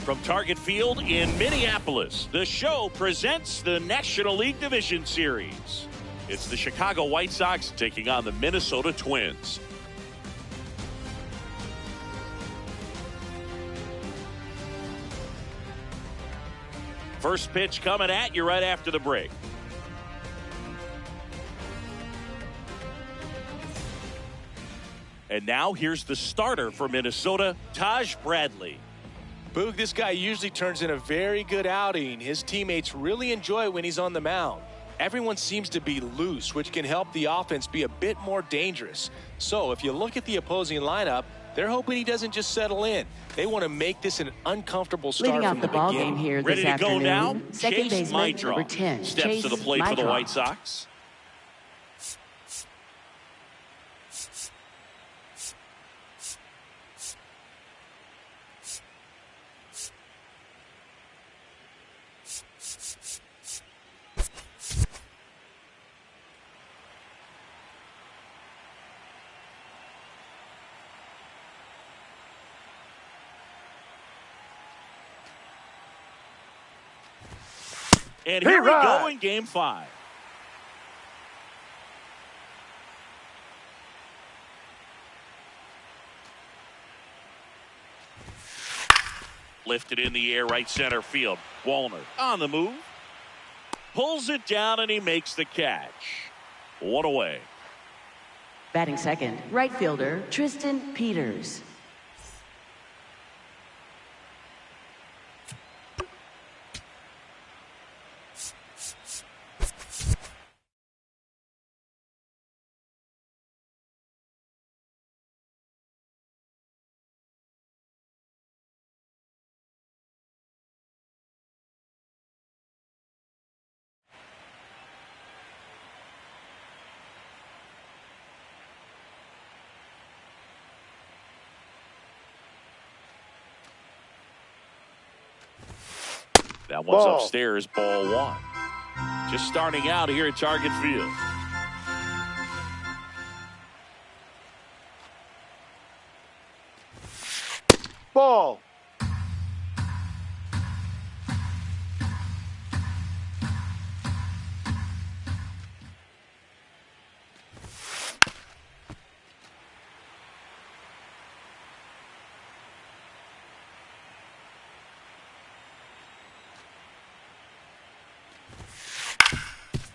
From Target Field in Minneapolis, the show presents the National League Division Series. It's the Chicago White Sox taking on the Minnesota Twins. First pitch coming at you right after the break. And now here's the starter for Minnesota, Taj Bradley. Boog, this guy usually turns in a very good outing. His teammates really enjoy when he's on the mound. Everyone seems to be loose, which can help the offense be a bit more dangerous. So if you look at the opposing lineup, they're hoping he doesn't just settle in. They want to make this an uncomfortable start leading from off the the ball beginning. game here Ready this to go afternoon. now? Second Chase baseman, Mydroff number 10. steps Chase to the plate for the Mydroff. White Sox. And here we go in Game 5. Lifted in the air, right center field. Wallner on the move. Pulls it down and he makes the catch. One away. Batting second, right fielder Tristan Peters. That one's upstairs, ball one. Just starting out here at Target Field. Ball.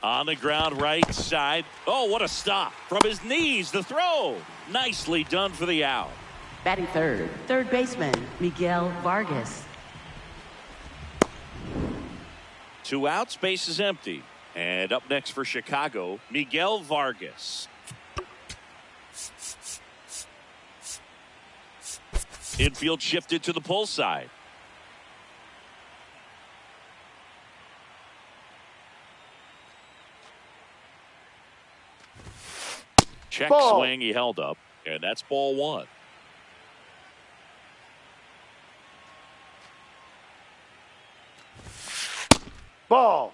On the ground, right side. Oh, what a stop. From his knees, the throw. Nicely done for the out. Batting third, third baseman Miguel Vargas. 2 outs, base is empty. And up next for Chicago, Miguel Vargas. Infield shifted to the pull side. Check swing, he held up, and that's ball one. Ball.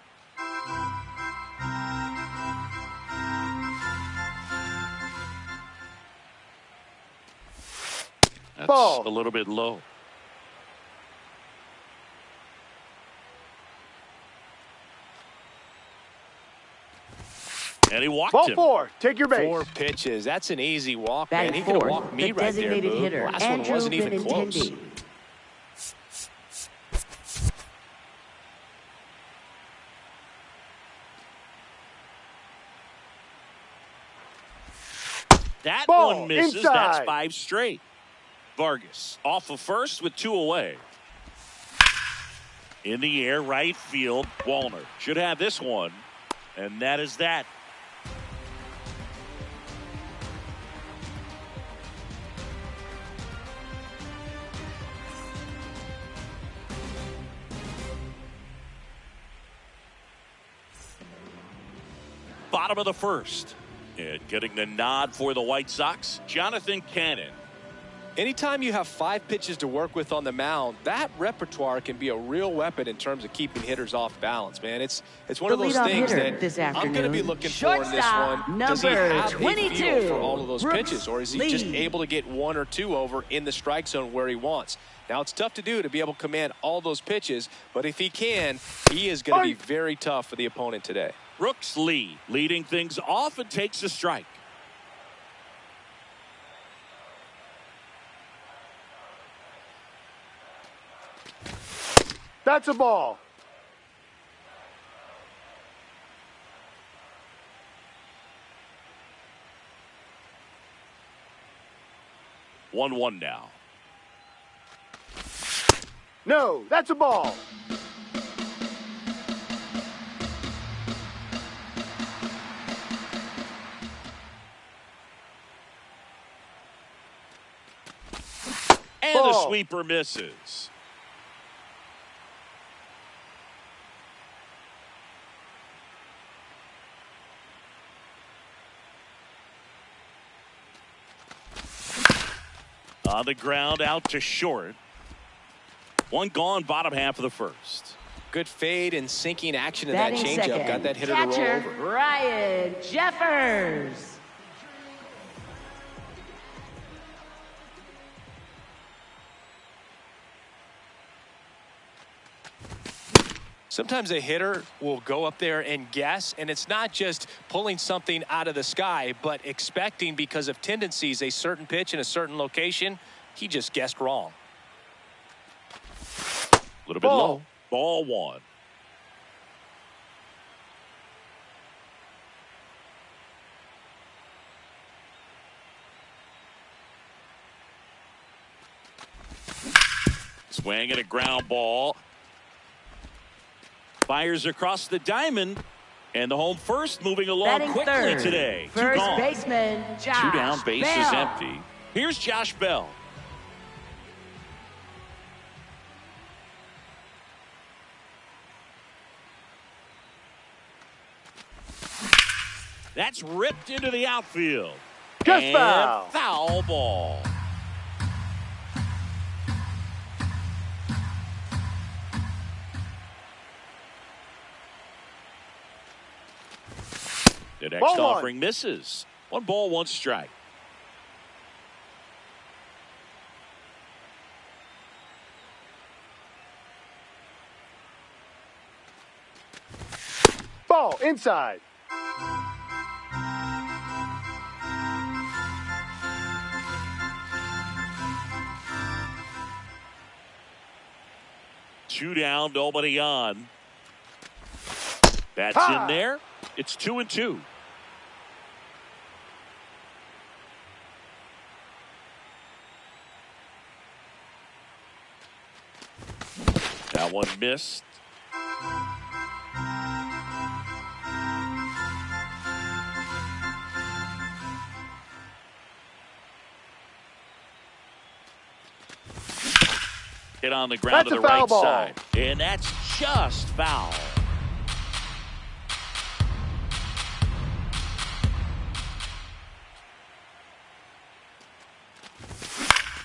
That's Ball. a little bit low. And he walked Ball him. 4. Take your base. 4 pitches. That's an easy walk, man. Batting He could have fourth, walked me the right there, designated Boog. hitter Last one Andrew wasn't even close. Benintendi. That Ball, one misses. inside. That's 5 straight. Vargas off of first with 2 away. In the air, right field. Wallner should have this one. And that is that. Bottom of the first. And getting the nod for the White Sox, Jonathan Cannon. Anytime you have 5 pitches to work with on the mound, that repertoire can be a real weapon in terms of keeping hitters off balance, man. It's one of those things that I'm going to be looking for in this one. Does he have a feel for all of those pitches, or is he just able to get 1 or 2 over in the strike zone where he wants? Now, it's tough to do to be able to command all those pitches, but if he can, he is going to be very tough for the opponent today. Brooks Lee leading things off and takes a strike. That's a ball. One now. No, that's a ball. And ball. the sweeper misses. On the ground, out to short. One gone, bottom half of the first. Good fade and sinking action in that changeup. Got that hitter to roll over. Ryan Jeffers. Sometimes a hitter will go up there and guess, and it's not just pulling something out of the sky, but expecting because of tendencies a certain pitch in a certain location. He just guessed wrong. A little bit low. Ball 1. Swing and a ground ball. Fires across the diamond. And the home first moving along quickly third. today. First 2 gone. baseman, Josh 2 down, base Bell. is empty. Here's Josh Bell. That's ripped into the outfield. Just and foul. Foul ball. The next Ball 1. offering misses. 1 ball, 1 strike. Ball inside. Two down, nobody on. That's in there. It's 2-2. That one missed. Hit on the ground That's to the a foul right ball. side. And that's just foul.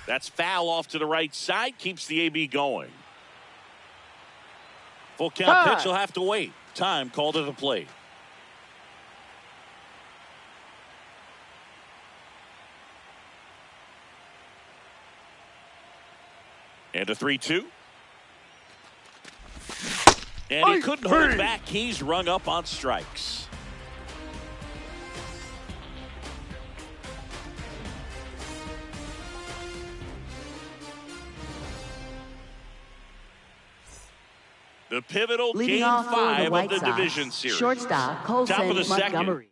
That's foul off to the right side. Keeps the AB going. Full count pitch will have to wait. Time called to the plate. And a 3-2. And he couldn't hold back. He's rung up on strikes. The pivotal Leading Game off for the 5 White of the Sox, division series. shortstop Colson Top of the second. Montgomery.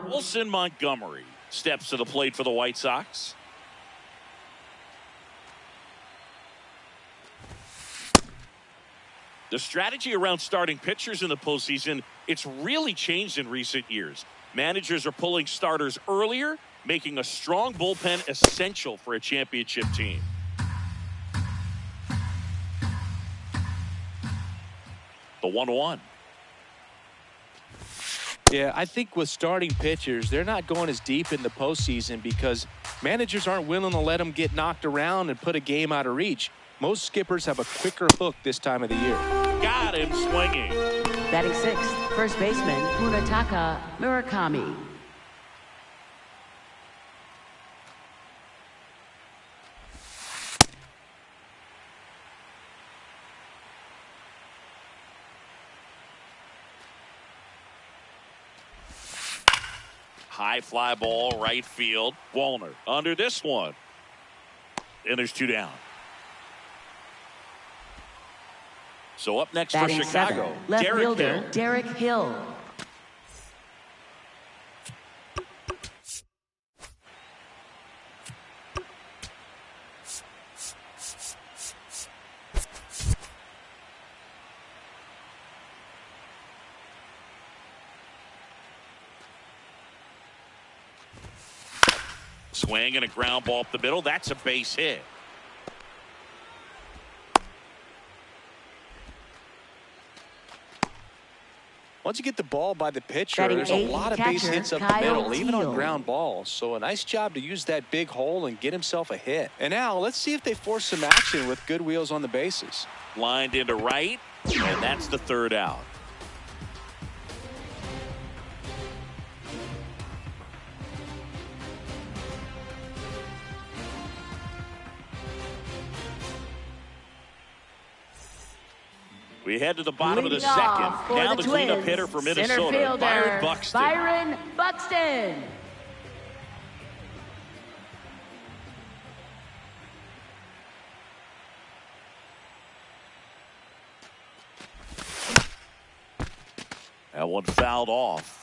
Wilson Montgomery steps to the plate for the White Sox. The strategy around starting pitchers in the postseason, it's really changed in recent years. Managers are pulling starters earlier, making a strong bullpen essential for a championship team. The 1-1. Yeah, I think with starting pitchers, they're not going as deep in the postseason because managers aren't willing to let them get knocked around and put a game out of reach. Most skippers have a quicker hook this time of the year. Got him swinging. Batting sixth, first baseman Munetaka Murakami. High fly ball, right field. Wallner under this one. And there's 2 down. So up next Batting for Chicago, seven, left Derek fielder Hill. Derek Hill. Swing and a ground ball up the middle. That's a base hit. Once you get the ball by the pitcher, Batting there's a eighth, lot of base catcher hits up the Kyle middle, even on Teal. ground balls. So a nice job to use that big hole and get himself a hit. And now let's see if they force some action with good wheels on the bases. Lined into right, and that's the 3rd out. We head to the bottom of the Leading off second. for Now the the cleanup Twins, hitter for center Minnesota, fielder, Byron Buxton. Byron Buxton. That one fouled off.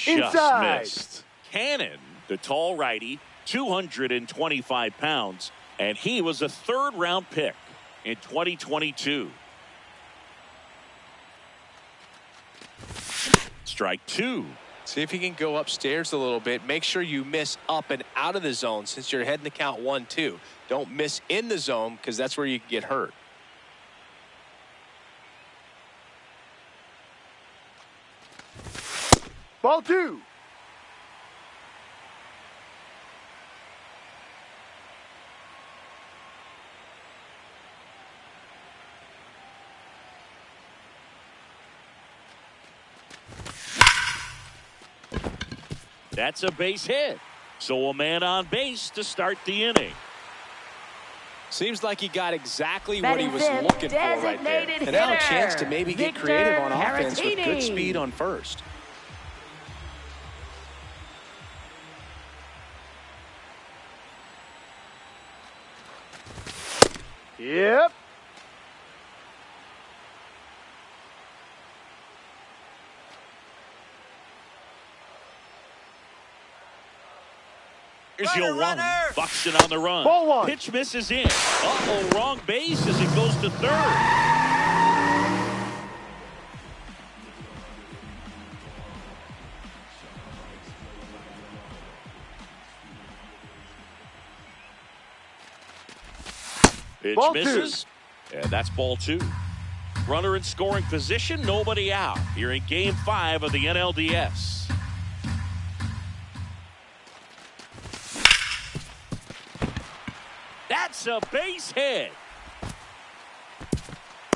Just Inside. missed. Cannon, the tall righty, 225 pounds, and he was a 3rd-round pick in 2022. Strike 2. See if you can go upstairs a little bit. Make sure you miss up and out of the zone since you're heading to count 1-2. Don't miss in the zone because that's where you can get hurt. Ball 2. That's a base hit. So a man on base to start the inning. Seems like he got exactly what he Batting was fifth, looking for right there. designated And now a hitter, chance to maybe get Victor creative on offense with good Caratini. speed on first. Yep. Here's your one. Buxton on the run. Ball 1. Pitch misses in. Uh-oh, wrong base as it goes to 3rd. Pitch Ball 2. misses. And that's ball 2. Runner in scoring position, nobody out. Here in Game 5 of the NLDS. That's a base hit.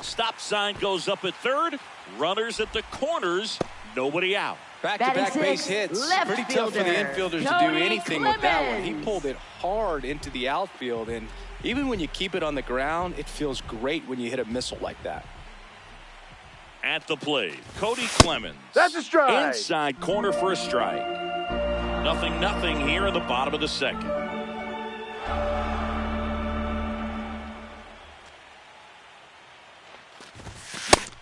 Stop sign goes up at 3rd. Runners at the corners, nobody out. Back-to-back Batting base sixth, hits. left Pretty tough for the fielder, infielders to do Tony anything with that one. He Clemens. pulled it hard into the outfield, and even when you keep it on the ground, it feels great when you hit a missile like that. At the plate, Cody Clemens. That's a strike. Inside corner for a strike. 0-0 here in the bottom of the second.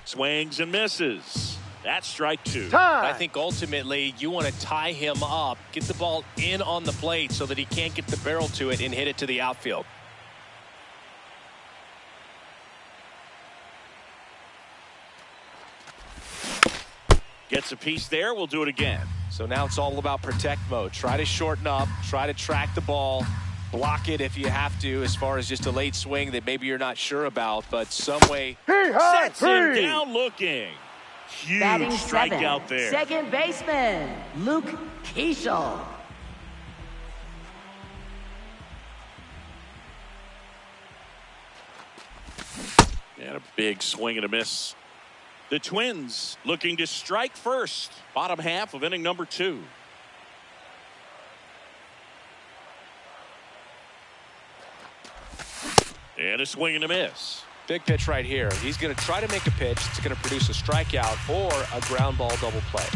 Swings and misses. That's strike 2. Time. I think ultimately you want to tie him up, get the ball in on the plate so that he can't get the barrel to it and hit it to the outfield. Gets a piece there. We'll do it again. So now it's all about protect mode. Try to shorten up, try to track the ball, block it if you have to, as far as just a late swing that maybe you're not sure about, but some way. Sets him down looking. Huge Batting strikeout 7, there. second baseman, Luke Keeschel. And a big swing and a miss. The Twins looking to strike first. Bottom half of inning number 2. And a swing and a miss. Big pitch right here. He's going to try to make a pitch that's going to produce a strikeout or a ground ball double play.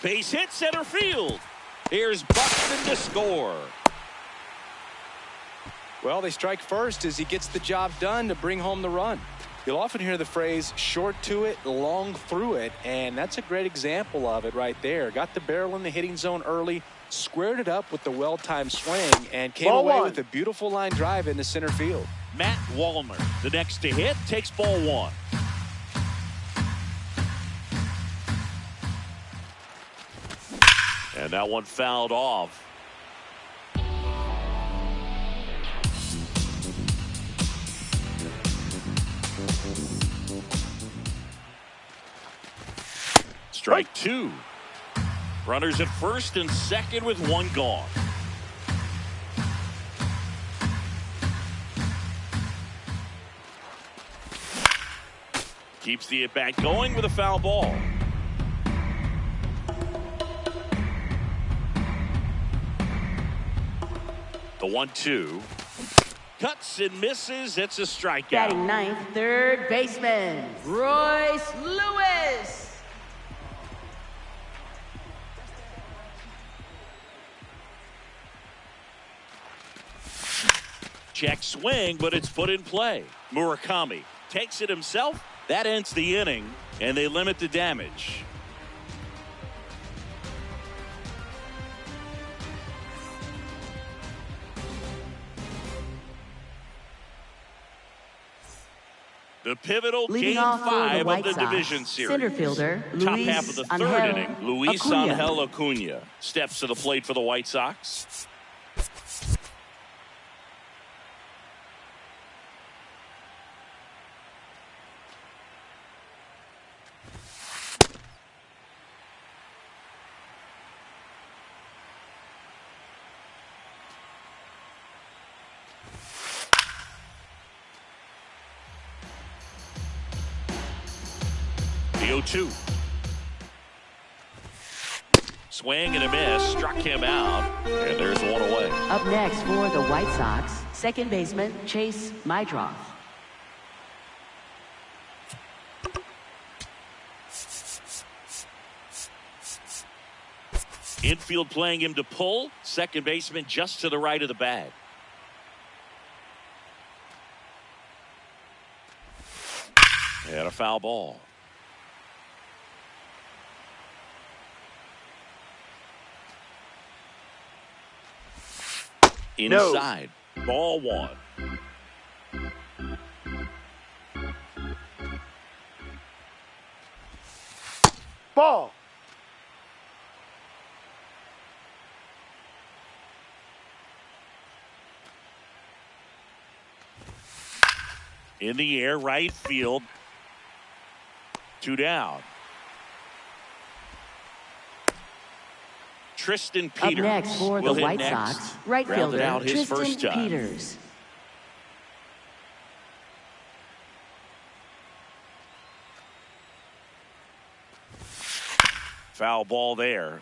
Base hit center field. Here's Buxton to score. Well, they strike first as he gets the job done to bring home the run. You'll often hear the phrase short to it, long through it, and that's a great example of it right there. Got the barrel in the hitting zone early, squared it up with the well-timed swing, and came away with a beautiful line drive into center field. Matt Wallner, the next to hit, takes ball 1. And that one fouled off. Strike 2. Runners at first and second with 1 gone. Keeps the at-bat going with a foul ball. The 1-2. Cuts and misses. It's a strikeout. Batting 9th, third baseman, Royce Lewis. Check swing, but it's put in play. Murakami takes it himself. That ends the inning, and they limit the damage. The pivotal Leading Game off for 5 the of White the Sox, division series. center fielder, Top Luis half of the third Angel inning, Luis Acuna. Angel Acuna steps to the plate for the White Sox. The 0-2. Swing and a miss. Struck him out. And there's one away. Up next for the White Sox, second baseman, Chase Mydroth. Infield playing him to pull. Second baseman just to the right of the bag. And a foul ball. Inside. No. Ball 1. Ball. In the air, right field. 2 down. Tristan Peters. Up next for the White Sox, right fielder, out his Tristan first time. Peters. Foul ball there.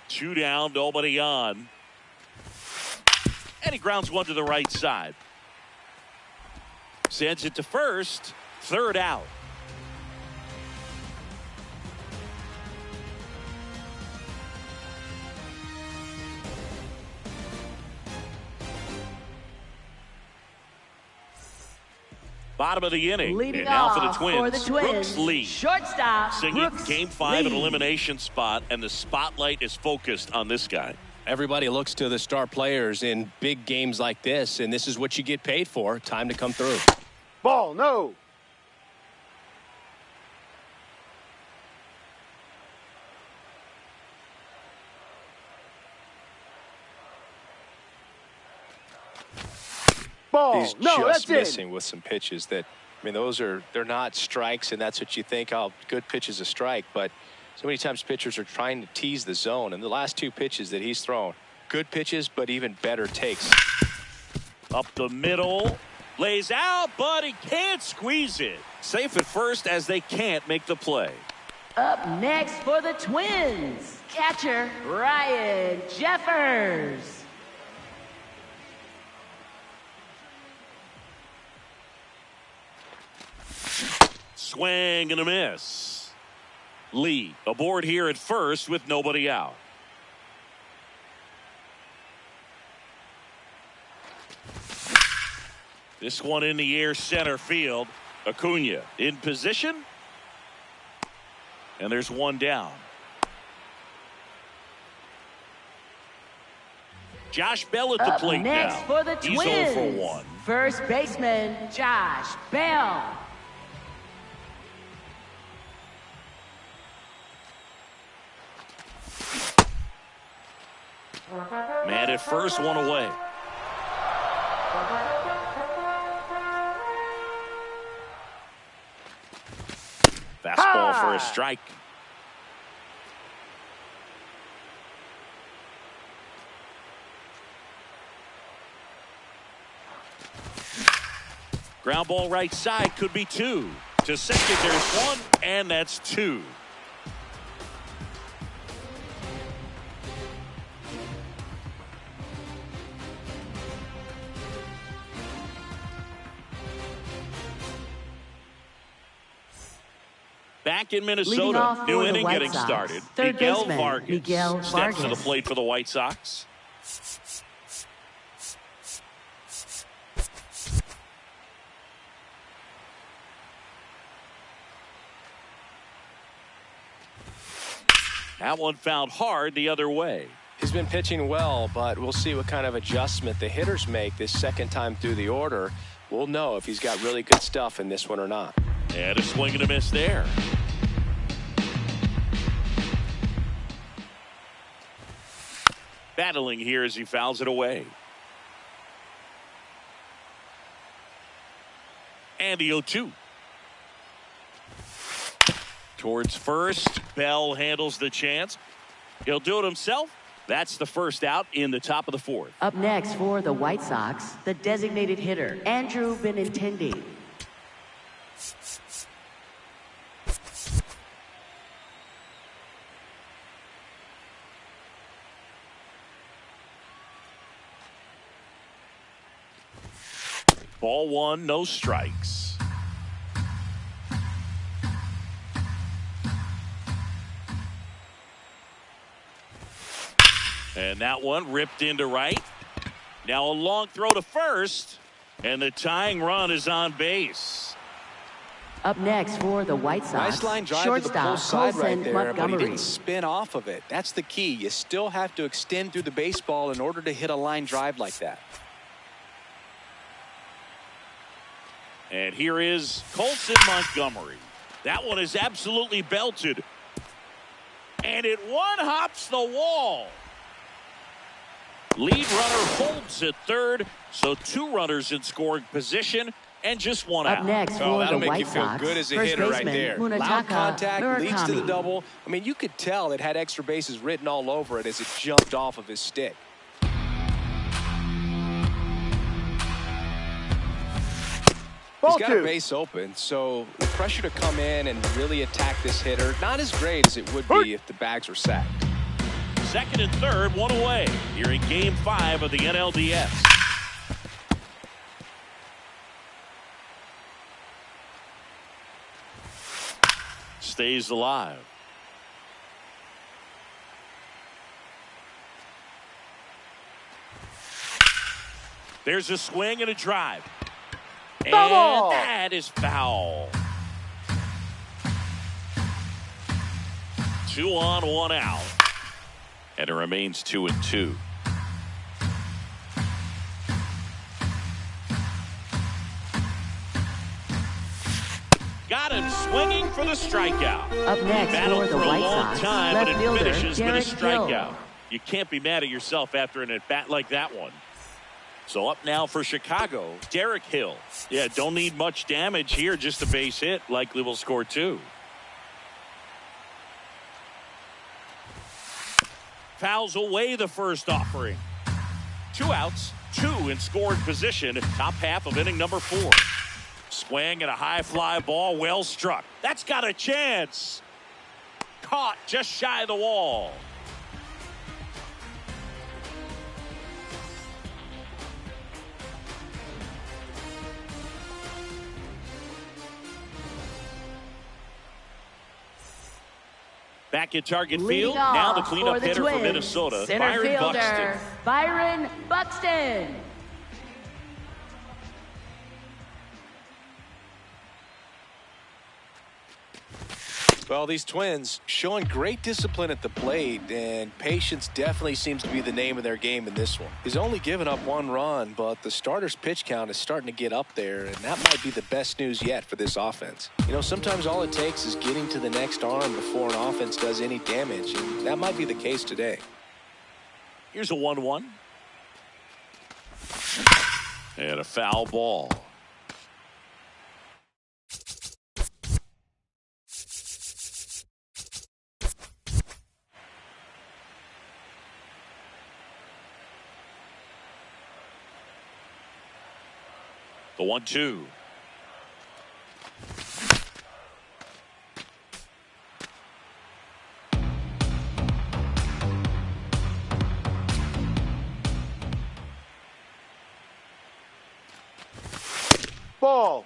2 down, nobody on. And he grounds one to the right side. Sends it to first. 3rd out. Bottom of the inning. Leading and now off for the Twins. Brooks Lee. Shortstop. Singing Brooks Game 5 Lee. an elimination spot, and the spotlight is focused on this guy. Everybody looks to the star players in big games like this, and this is what you get paid for. Time to come through. Ball, no. Ball, He's no, just that's missing in. with some pitches that, I mean, they're not strikes, and that's what you think, oh, good pitch is a strike, but so many times pitchers are trying to tease the zone, and the last 2 pitches that he's thrown, good pitches, but even better takes. Up the middle. Lays out, but he can't squeeze it. Safe at first as they can't make the play. Up next for the Twins, catcher Ryan Jeffers. Swing and a miss. Lee aboard here at first with nobody out. This one in the air, center field. Acuna in position. And there's one down. Josh Bell at the Up plate next now. for the He's Twins, 0 for 1. first baseman Josh Bell. Man at first, one away. Fastball for a strike. Ground ball right side, could be 2. To second, there's 1, and that's 2. Back in Leading Minnesota, off new for the inning White getting Sox, started. third Miguel baseman, Vargas Miguel steps to the Vargas. plate for the White Sox. That one found hard the other way. He's been pitching well, but we'll see what kind of adjustment the hitters make this second time through the order. We'll know if he's got really good stuff in this one or not. And a swing and a miss there. Battling here as he fouls it away. And the 0-2. Towards first. Bell handles the chance. He'll do it himself. That's the first out in the top of the 4th. Up next for the White Sox, the designated hitter, Andrew Benintendi. Ball 1, no strikes. And that one ripped into right. Now a long throw to first. And the tying run is on base. Up next for the White Sox, Nice line drive to the pull shortstop side right Colson there, but he Montgomery. didn't spin off of it. That's the key. You still have to extend through the baseball in order to hit a line drive like that. And here is Colson Montgomery. That one is absolutely belted. And it one-hops the wall. Lead runner holds at third, so 2 runners in scoring position and just 1 Up out. next Oh, for that'll the make White you feel Sox, good as a first hitter right baseman there. Loud Munetaka contact leads to the Murakami. double. I mean, you could tell it had extra bases written all over it as it jumped off of his stick. He's got a 2. base open, so the pressure to come in and really attack this hitter, not as great as it would be if the bags were sacked. Second and third, one away. Here in Game 5 of the NLDS. Stays alive. There's a swing and a drive. And Foul! that is foul. 2 on, 1 out. And it remains 2-2. Got him swinging for the strikeout. Up next Battled for for the a White long Sox, time, left but it fielder finishes with a Derek strikeout. Hill. You can't be mad at yourself after an at-bat like that one. So up now for Chicago, Derek Hill. Yeah, don't need much damage here, just a base hit. Likely will score 2. Fouls away the first offering. 2 outs, 2 in scored position. Top half of inning number 4. Swing and a high fly ball, well struck. That's got a chance. Caught just shy of the wall. Back at target Leading field. Now the off cleanup for the hitter for Twins, Minnesota, center Byron fielder, Buxton. Byron Buxton. Well, these Twins showing great discipline at the plate, and patience definitely seems to be the name of their game in this one. He's only given up 1 run, but the starter's pitch count is starting to get up there, and that might be the best news yet for this offense. You know, sometimes all it takes is getting to the next arm before an offense does any damage, and that might be the case today. Here's a 1-1. And a foul ball. The 1-2. Ball.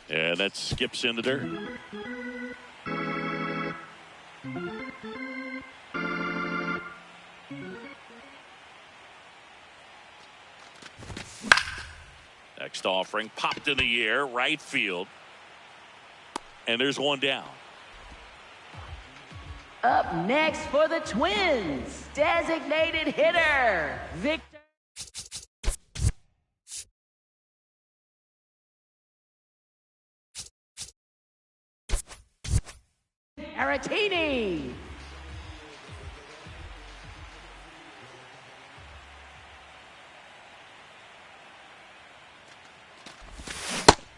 And that skips in the dirt. Next offering popped in the air, right field. And there's one down. Up next for the Twins, designated hitter, Victor Caratini.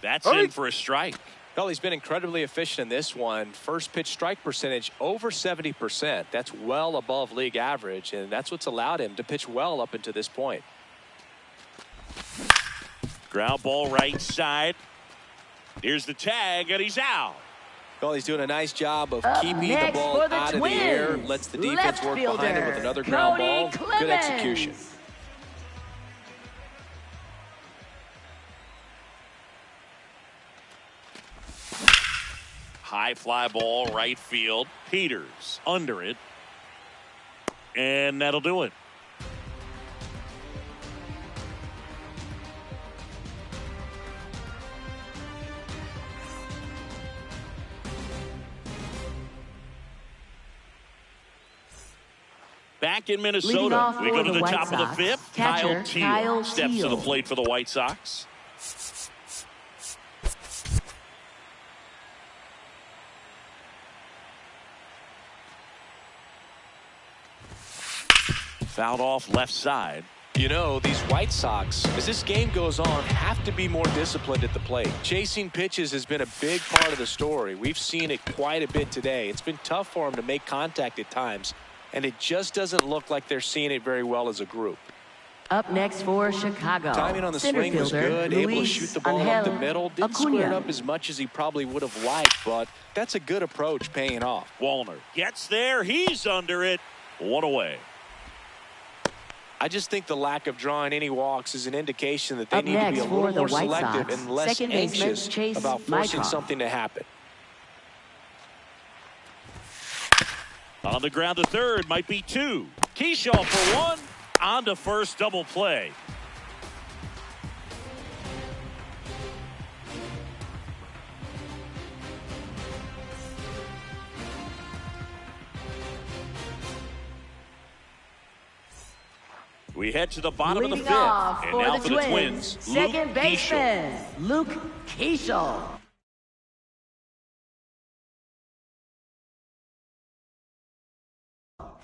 That's in for a strike. Well, he's been incredibly efficient in this one. First pitch strike percentage over 70%. That's well above league average, and that's what's allowed him to pitch well up until this point. Ground ball right side. Here's the tag, and he's out. Well, he's doing a nice job of Up keeping the next ball for the out of the air. Twins, Lets the defense left work behind him with fielder, another ground Cody ball. Good Clemens. execution. High fly ball, right field. Peters under it. And that'll do it. Back in Leading Minnesota, off we for go to the the White top of the Sox, 5th. catcher, Kyle steps to the Teel. plate for the White Sox. Fouled off left side. You know, these White Sox, as this game goes on, have to be more disciplined at the plate. Chasing pitches has been a big part of the story. We've seen it quite a bit today. It's been tough for them to make contact at times, and it just doesn't look like they're seeing it very well as a group. Up next for Chicago. Timing on the center swing was fielder, good, able to Luis shoot the ball Angel up the middle. Didn't square it Acuna. up as much as he probably would have liked, but that's a good approach paying off. Wallner gets there. He's under it. One away. I just think the lack of drawing any walks is an indication that they Up need to be next a for little the more White selective Sox, and less second baseman, anxious Chase about forcing Mytroff. something to happen. On the ground to third, might be two. Keyshaw for one. On to first, double play. We head to the bottom of the Leading fifth. off And for now the for the Twins, second Luke baseman, Keyshaw. Luke Keyshaw.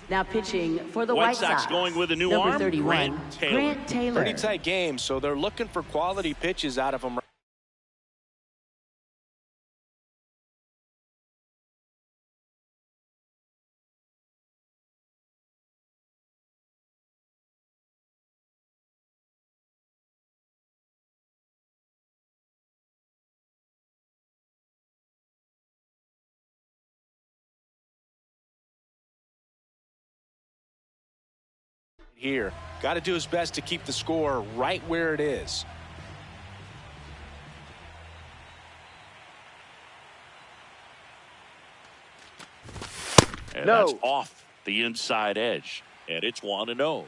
Now pitching for the White Sox Sox. going with a new Number arm, 31, Grant Taylor. Grant Taylor. Pretty tight game, so they're looking for quality pitches out of him. Here, got to do his best to keep the score right where it is. And No. that's off the inside edge. And it's 1-0.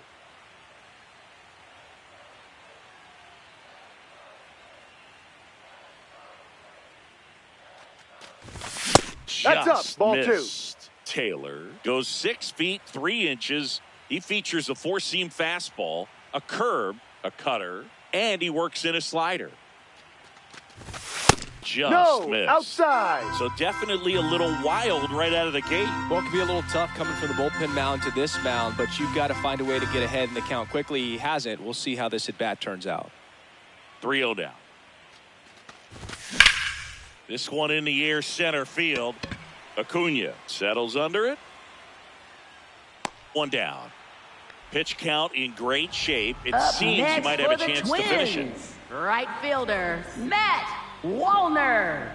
That's up. Just Ball missed. Taylor goes 6 feet 3 inches. He features a four-seam fastball, a curve, a cutter, and he works in a slider. Just No, missed. outside. So definitely a little wild right out of the gate. Well, it can be a little tough coming from the bullpen mound to this mound, but you've got to find a way to get ahead in the count quickly. He hasn't. We'll see how this at-bat turns out. 3-0 down. This one in the air center field. Acuna settles under it. One down. Pitch count in great shape. It Up seems he next might for have a the chance Twins, to finish it. right fielder, Matt Wallner.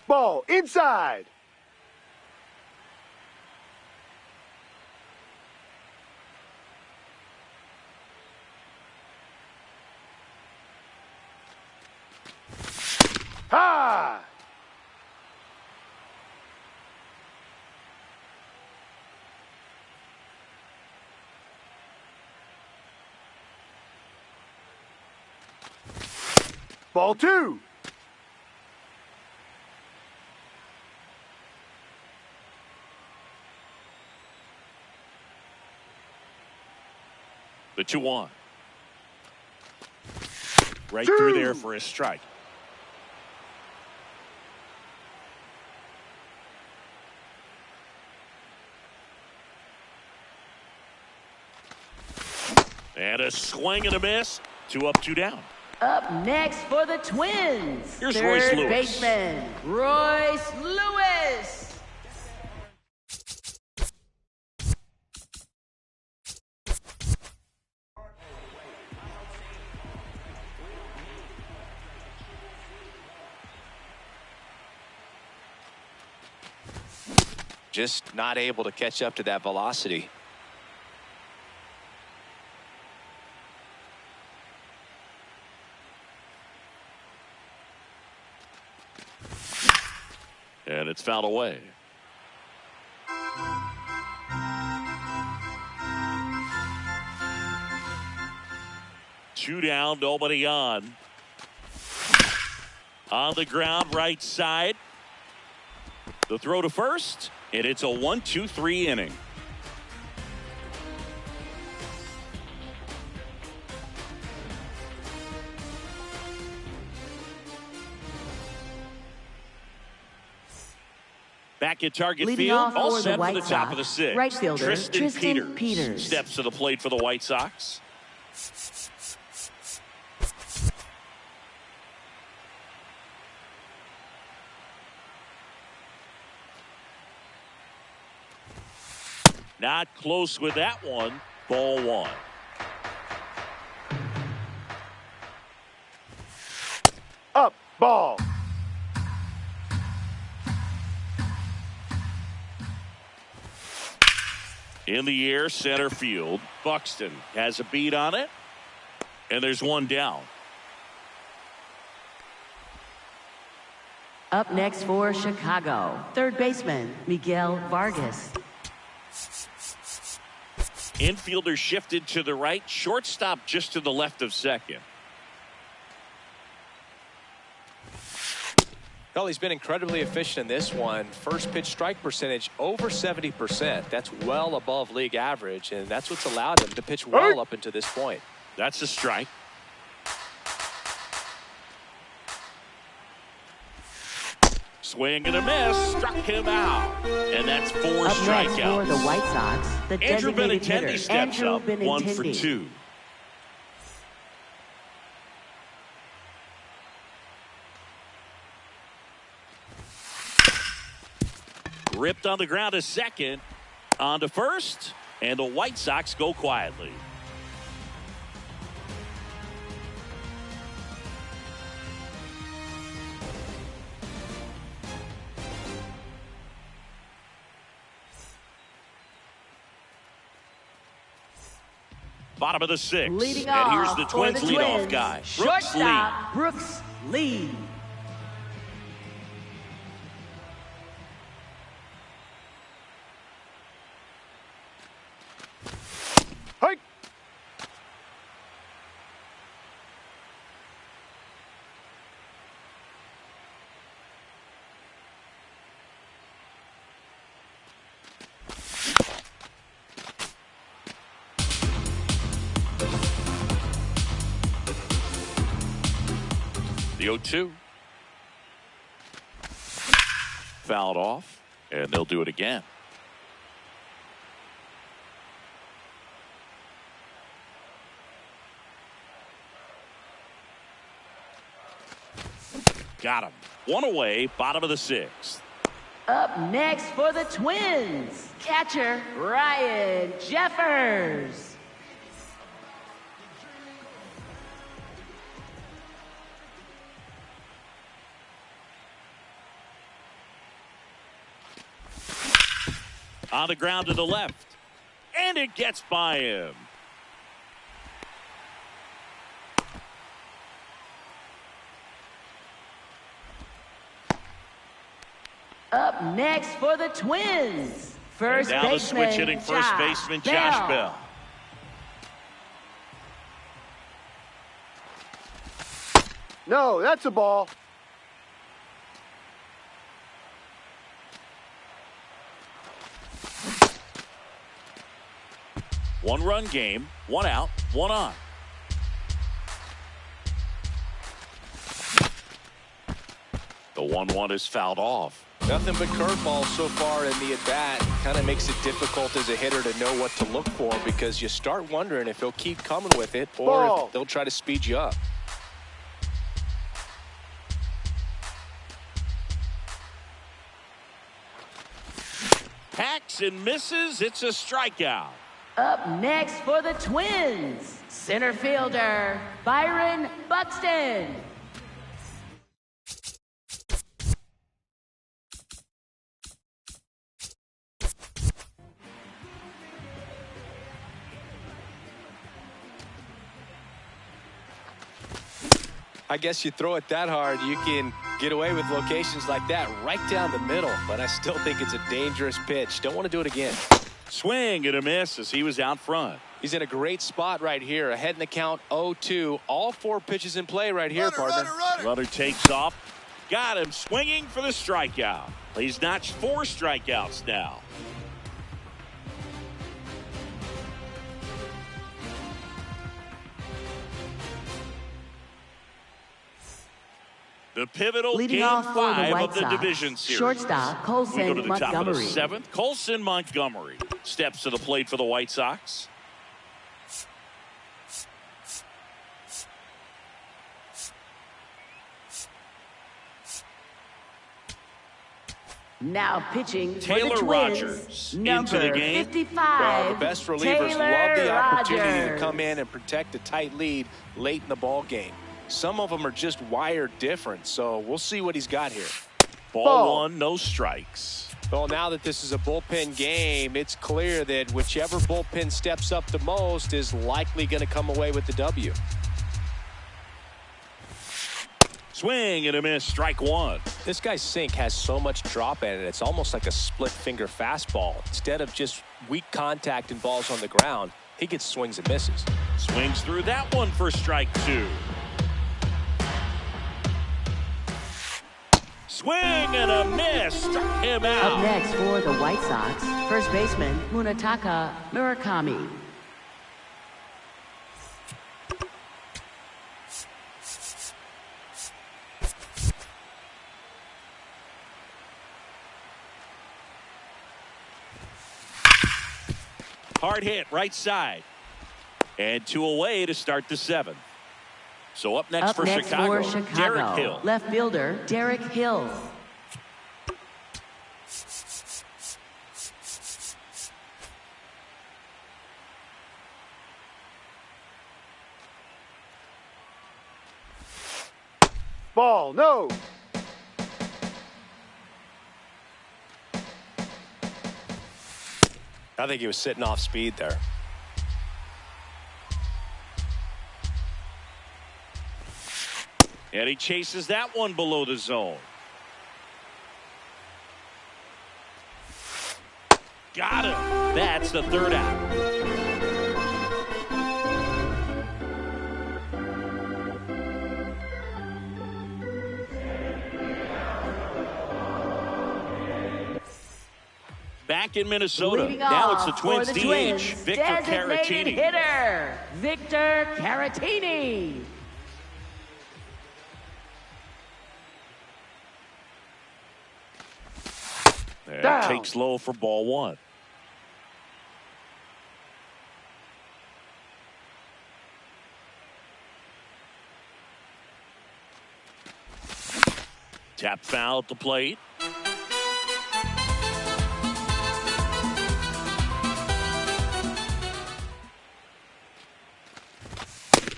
Ball inside. Ha! Ball two. The 2-1. Right Two. through there for a strike. And a swing and a miss. 2 up, 2 down. Up next for the Twins, Here's third Royce Lewis. baseman, Royce Lewis. Just not able to catch up to that velocity. And it's fouled away. Two down, nobody on. On the ground, right side. The throw to first, and it's a 1-2-3 inning. Back at target Leading field, off all for the set for White the top of the Sox, sixth. right fielder Tristan Peters steps to the plate for the White Sox. Not close with that one. Ball one. Up. Ball. In the air, center field. Buxton has a beat on it. And there's one down. Up next for Chicago, third baseman Miguel Vargas. Infielder shifted to the right. Shortstop just to the left of second. Well, he's been incredibly efficient in this one. First pitch strike percentage over 70%. That's well above league average, and that's what's allowed him to pitch well up until this point. That's a strike. Swing and a miss. Struck him out. And that's 4 Up next strikeouts. for the White Sox, the Andrew designated hitter Benintendi steps Andrew up. 1 for Benintendi. 2. Ripped on the ground to second. On to first. And the White Sox go quietly. Bottom of the sixth. Leading and here's off the for Twins the leadoff Twins, guy, Brooks Lee. shortstop Brooks Lee. Hike. The 0-2. Fouled off, and they'll do it again. Got him. One away, bottom of the sixth. Up next for the Twins, catcher Ryan Jeffers. On the ground to the left. And it gets by him. Up next for the Twins, first And now the baseman switch hitting first baseman Josh Bell. No, that's a ball. One-run game, 1 out, 1 on. The 1-1 is fouled off. Nothing but curveballs so far in the at-bat. Kind of makes it difficult as a hitter to know what to look for because you start wondering if he'll keep coming with it or Ball. if they'll try to speed you up. Hacks and misses. It's a strikeout. Up next for the Twins, center fielder Byron Buxton. I guess you throw it that hard, you can get away with locations like that right down the middle, but I still think it's a dangerous pitch. Don't want to do it again. Swing and a miss as he was out front. He's in a great spot right here. Ahead in the count 0-2. All 4 pitches in play right here, partner. Runner takes off. Got him swinging for the strikeout. He's notched 4 strikeouts now. The pivotal Leading game off for the 5 White of the Sox, division series. shortstop We go Colson to the top of the Montgomery. 7th. Colson Montgomery steps to the plate for the White Sox. Now pitching Taylor for the Rogers Twins, into number the game. 55. Well, the best relievers Taylor love the opportunity Rogers. to come in and protect a tight lead late in the ball game. Some of them are just wired different, so we'll see what he's got here. Ball 1, no strikes. Well, now that this is a bullpen game, it's clear that whichever bullpen steps up the most is likely going to come away with the W. Swing and a miss, strike 1. This guy's sink has so much drop in it, it's almost like a split finger fastball. Instead of just weak contact and balls on the ground, he gets swings and misses. Swings through that one for strike 2. Swing and a miss, struck him Up out. next for the White Sox, first baseman Munetaka Murakami. Hard hit, right side. And 2 away to start the 7th. So up next, Up for, next Chicago, for Chicago, Derek Hill. left fielder Derek Hill. Ball, no. I think he was sitting off speed there. And he chases that one below the zone. Got him. That's the 3rd out. Back in Minnesota. Leading Now it's the off Twins for the DH, Twins, Victor designated Caratini. hitter Victor Caratini. And Down. takes low for ball 1. Tap foul at the plate.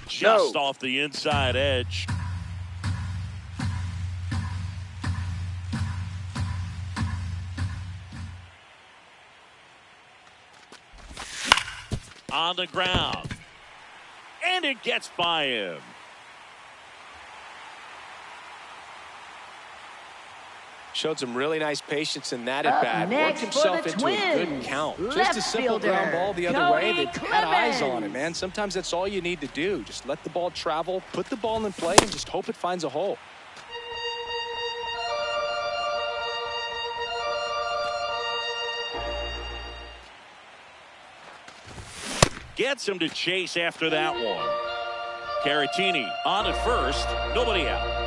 Just off the inside edge. On the ground. And it gets by him. Showed some really nice patience in that Up at-bat. Worked next himself for the into a good Twins, count. Just left a simple fielder, ground ball the other way Cody that had eyes on Clemens. it, man. Sometimes that's all you need to do. Just let the ball travel, put the ball in play, and just hope it finds a hole. Gets him to chase after that one. Caratini on at first. Nobody out.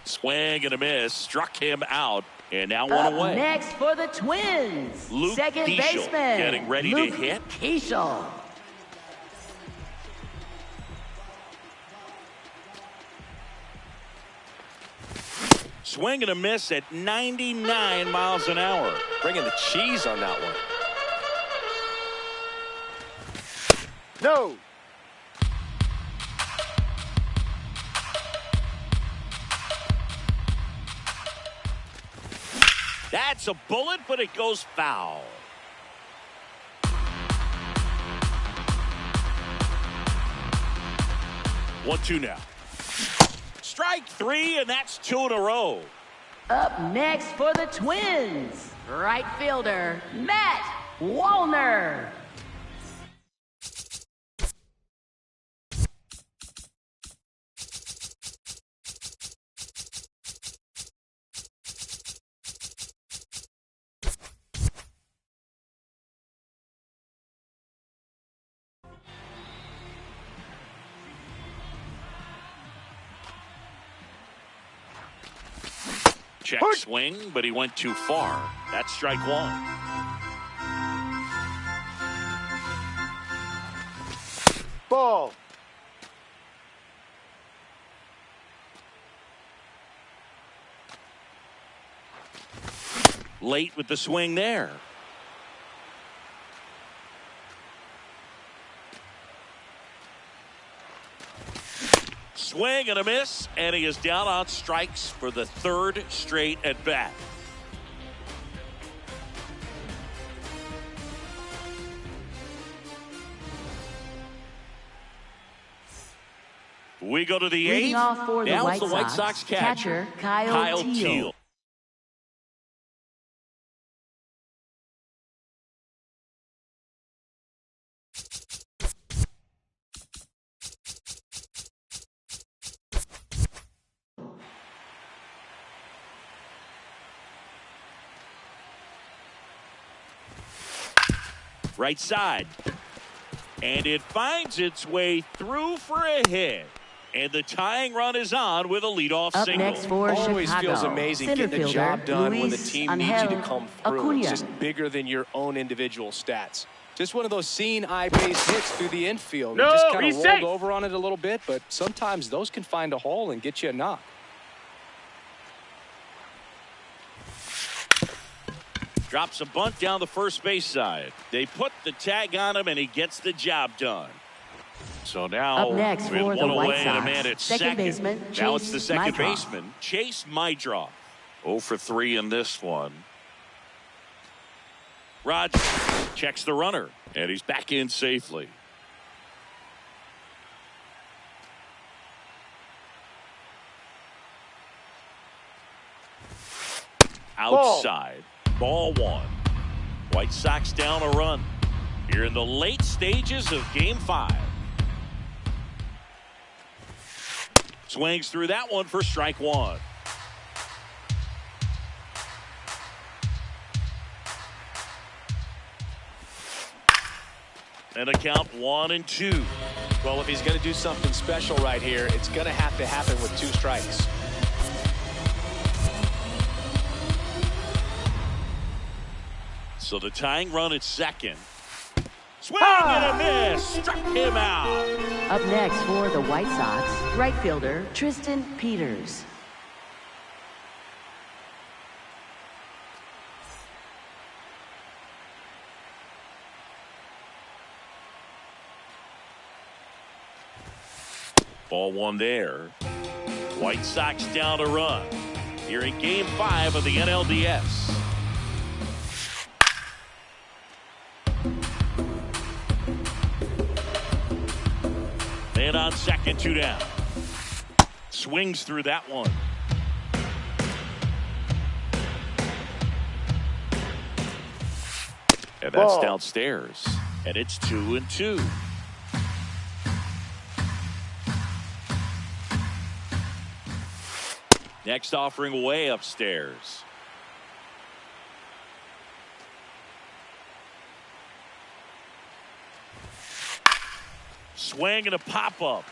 Swing and a miss. Struck him out. And now one Up away. next for the Twins, Luke second Keeschel baseman getting ready Luke to hit. Keeschel. Swing and a miss at 99 miles an hour. Bringing the cheese on that one. No. That's a bullet, but it goes foul. One, two now. Strike 3, and that's 2 in a row. Up next for the Twins, right fielder Matt Wallner. Check swing, but he went too far. That's strike one. Ball. Late with the swing there. Swing and a miss, and he is down on strikes for the third straight at bat. We go to the Leading eighth. off for the Now White it's the White Sox, Sox catcher, Kyle Teal. Right side. And it finds its way through for a hit. And the tying run is on with a leadoff Up single. next for Always Chicago, feels amazing center getting the fielder, job done when the Luis team needs you to Angel come through. Acuna. It's just bigger than your own individual stats. Just one of those seeing eye base hits through the infield. No, You just kind of he's rolled safe. over on it a little bit, but sometimes those can find a hole and get you a knock. Drops a bunt down the first base side. They put the tag on him, and he gets the job done. So now, Up next with for the one White away and a Sox, man at second baseman, Now Chase it's the second Meidroff. baseman, Chase Meidroff. 0 for 3 in this one. Rogers checks the runner, and he's back in safely. Outside. Ball one. White Sox down a run. Here in the late stages of Game 5. Swings through that one for strike one. And a count 1-2. Well, if he's going to do something special right here, it's going to have to happen with 2 strikes. So the tying run at second. Swing and a miss. Struck him out. Up next for the White Sox, right fielder Tristan Peters. Ball one there. White Sox down a run. Here in Game 5 of the NLDS. And on second, 2 down. Swings through that one. And that's Ball. downstairs. And it's 2-2. Next offering way upstairs. Swing and a pop-up.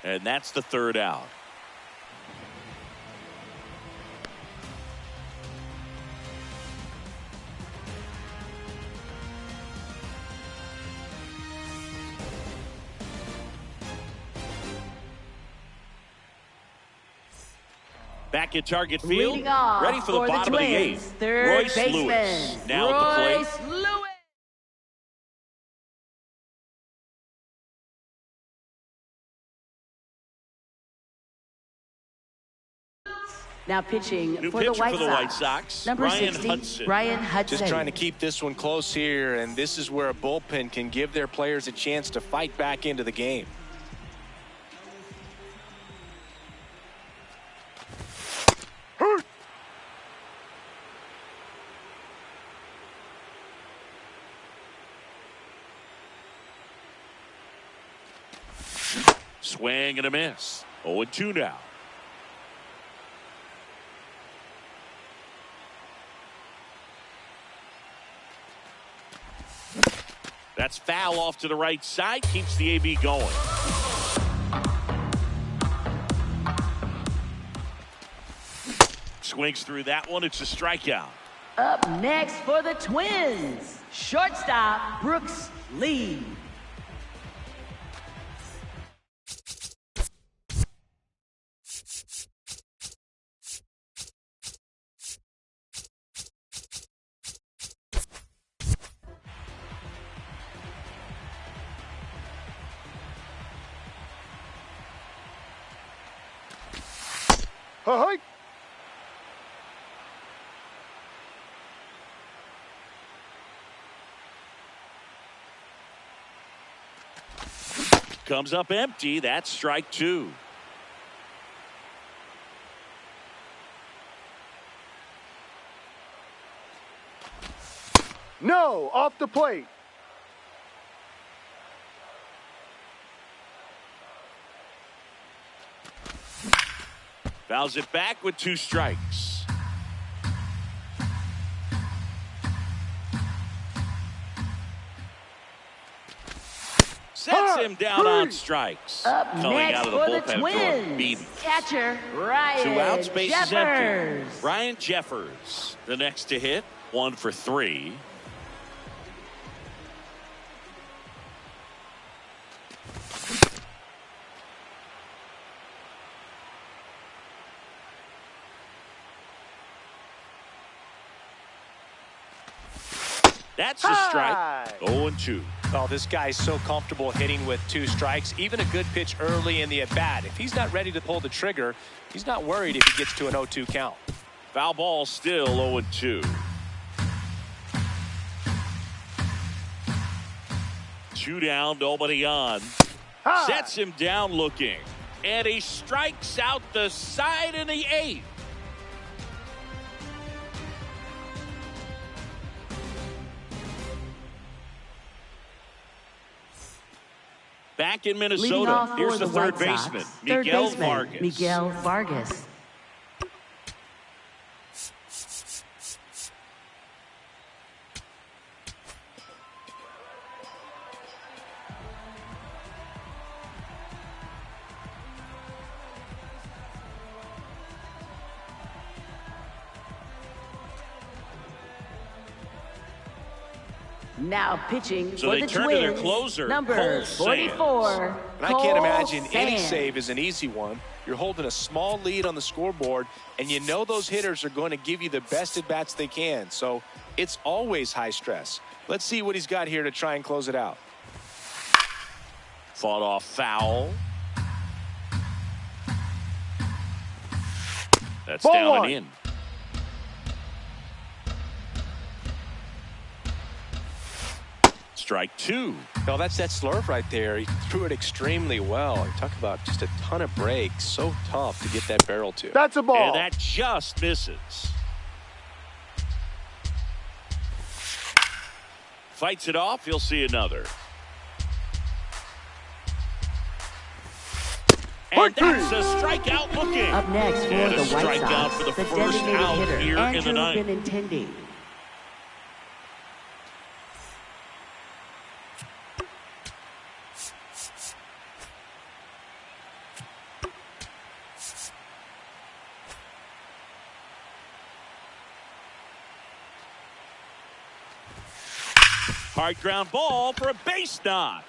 And that's the third out. Back at Target Field, Leading off ready for the bottom of the Twins, 8th. third Royce baseman, Lewis now at the plate. Royce Lewis. Now pitching New for pitcher the White for the Sox. White Sox, Number Ryan 60, Hudson. Ryan Hudson. Just trying to keep this one close here, and this is where a bullpen can give their players a chance to fight back into the game. Swing and a miss. 0-2 now. That's foul off to the right side. Keeps the AB going. swings through that one. It's a strikeout. Up next for the Twins, shortstop Brooks Lee. Ahoy! Comes up empty. That's strike two. No, off the plate. Fouls it back with 2 strikes. Sets him down on strikes. Up Coming next out of the for the bullpen, Twins, beaten. catcher Ryan 2 outs, base is empty. Jeffers. Ryan Jeffers, the next to hit, 1 for 3. That's a strike. 0-2. Oh, this guy's so comfortable hitting with 2 strikes. Even a good pitch early in the at-bat. If he's not ready to pull the trigger, he's not worried if he gets to an 0-2 count. Foul ball still 0-2. 2 down, nobody on. High. Sets him down looking. And he strikes out the side in the 8th. Back in Leading Minnesota, off here's for the the third White Sox, baseman, third Miguel baseman, Vargas. Miguel Vargas. Now pitching So for they the turn to their Twins, closer, number Cole Sands. 44. And I can't Cole imagine any Sands. save is an easy one. You're holding a small lead on the scoreboard, and you know those hitters are going to give you the best at-bats they can. So it's always high stress. Let's see what he's got here to try and close it out. Fought off foul. That's Ball down one. and in. Strike 2. No, that's that slurve right there. He threw it extremely well. You talk about just a ton of breaks. So tough to get that barrel to. That's a ball. And that just misses. Fights it off. He'll see another. And that's a strikeout looking. Up next for And the a White strikeout Sox, for the the first designated out hitter, here in the Andrew ninth. Benintendi. Hard ground ball for a base knock.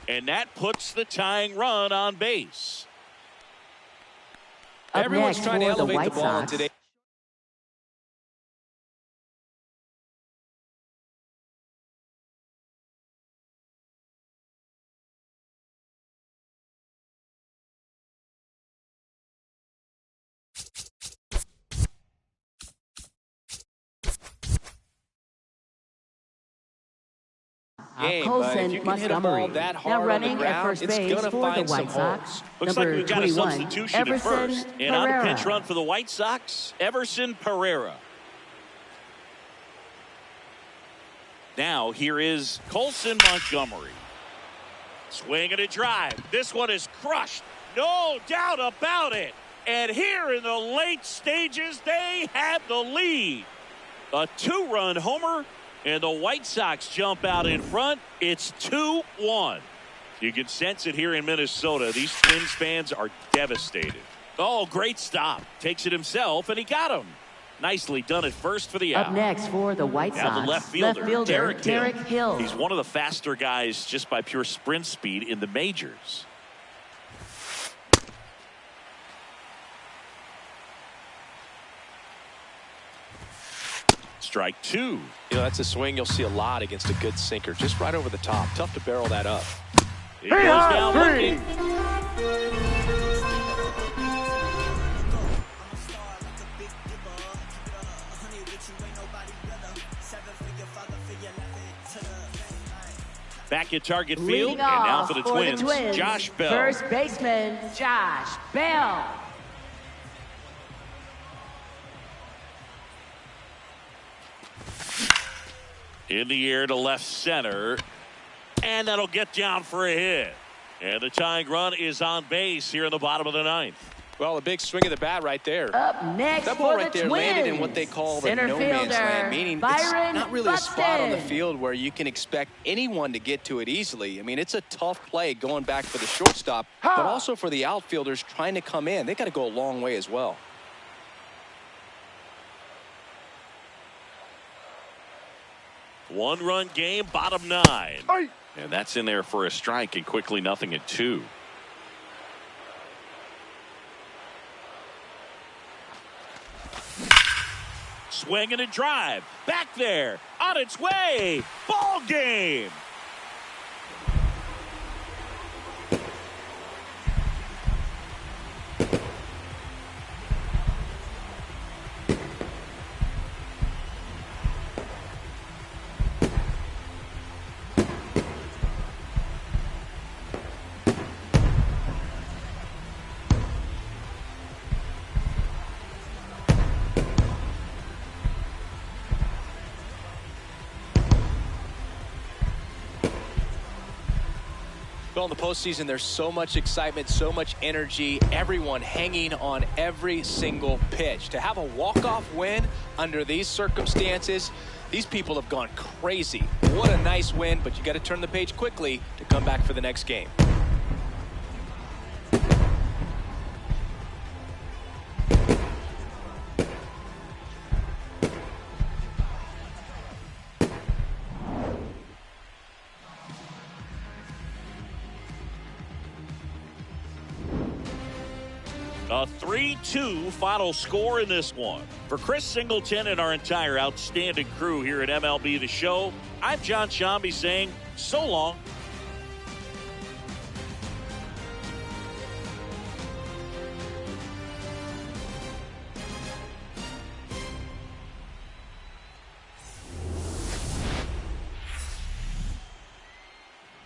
And that puts the tying run on base. Up Everyone's next trying to for the elevate the White ball in Sox, today. Game, but if Colson you can hit a ball Montgomery. that Now hard on the running at ground, first it's base gonna for the find some White Sox. holes. Looks like Number we've got a 21, substitution at Everson first. And on the Pereira. pinch run for the White Sox, Everson Pereira. Now here is Colson Montgomery. Swing and a drive. This one is crushed. No doubt about it. And here in the late stages, they have the lead. A 2-run homer, and the White Sox jump out in front. It's 2-1. You can sense it here in Minnesota. These Twins fans are devastated. Oh, great stop. Takes it himself, and he got him. Nicely done at first for the out. Up next for the White Now Sox, the left fielder, Derek Hill. He's one of the faster guys just by pure sprint speed in the majors. Strike two. You know, that's a swing you'll see a lot against a good sinker. Just right over the top. Tough to barrel that up. He goes down looking. Back at Target Field, Leading and now off for the Twins, Josh Bell. First baseman, Josh Bell. In the air to left center, and that'll get down for a hit. And the tying run is on base here in the bottom of the ninth. Well, a big swing of the bat right there. Up next That ball for right the there Twins, landed in what they call the center no man's fielder, land, meaning Byron it's not really Buxton. a spot on the field where you can expect anyone to get to it easily. I mean, it's a tough play going back for the shortstop, but also for the outfielders trying to come in. They got to go a long way as well. One-run game, bottom nine. Hey. And that's in there for a strike, and quickly 0-2. Swing and a drive. Back there. On its way. Ball game. Well, in the postseason, there's so much excitement, so much energy, everyone hanging on every single pitch. To have a walk-off win under these circumstances, these people have gone crazy. What a nice win, but you got to turn the page quickly to come back for the next game. A 3-2 final score in this one. For Chris Singleton and our entire outstanding crew here at MLB The Show, I'm John Shambi saying so long